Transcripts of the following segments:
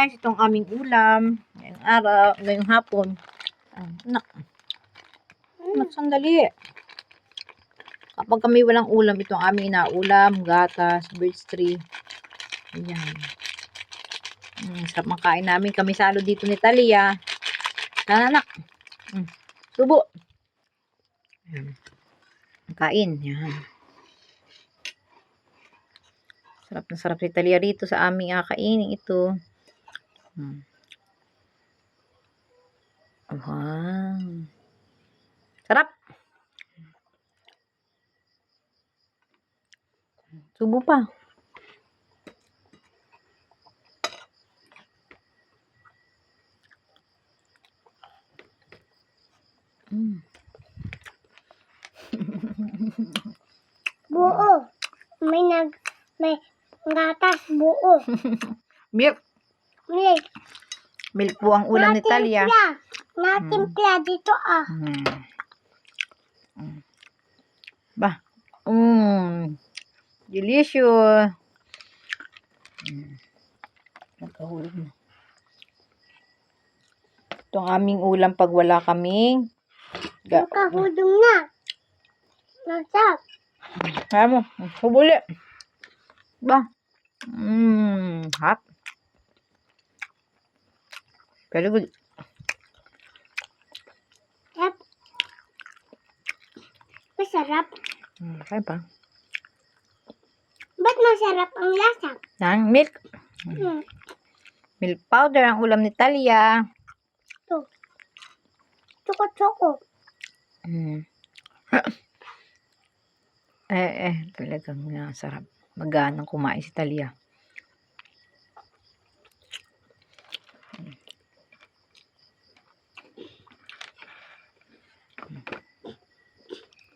guys, itong aming ulam. Ngayong araw, ngayong hapon. Sandali. Kapag kami walang ulam, itong aming inaulam, gatas, birch tree. Ayan. Sarap makain namin. Kami salo dito ni Talia. Anak. Subo. Ayan. Kain. Yan. Sarap na sarap si Talia rito sa aming kainin ito. Wow. Sarap. Subo pa. Buo. May gatas buo. Milk. Milk. Milk po ang ulam ni Talia. Natimpla dito Bah. Delicious. Nagkahulog na. Ito ang aming ulam pag wala kaming. Nakahulog na. Nasap. Kaya mo. Hubuli. Bah. Hot. Very good. Yep. Masarap. Kaya pa. Ba't masarap ang lasa? Ng milk. Milk powder ang ulam ni Talia. Ito. Choco-choco. Talagang sarap. Maganang kumain si Talia.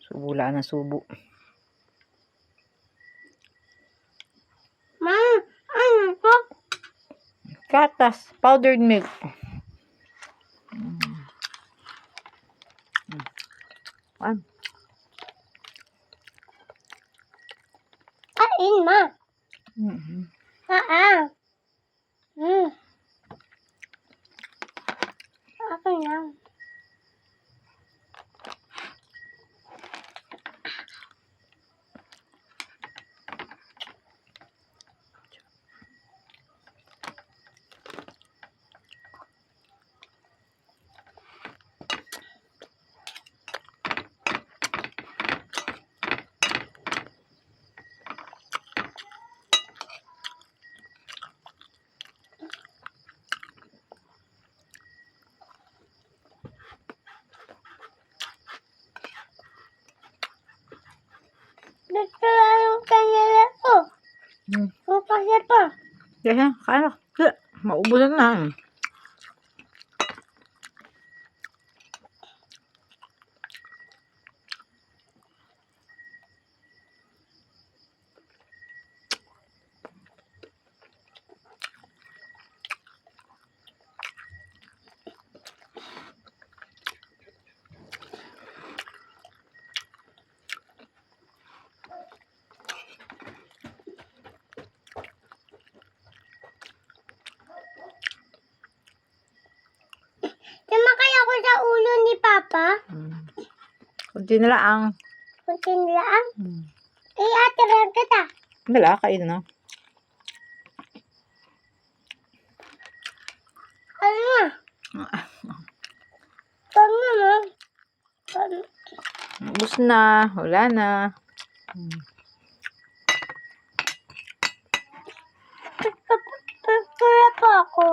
Subula na subo. Ano ito? Gatas, powdered milk. Kain, ma. Ako lang. Dito lang yung kanila ko. Kasi pa. Kaya, kaya. Maubusan na. Sumakay ako sa ulo ni Papa. Kunti na lang. Kunti lang. Atiran kita. Wala, kain na. Ano nga? Paano mo? Ubus na. Wala na. Pagkula pa ako.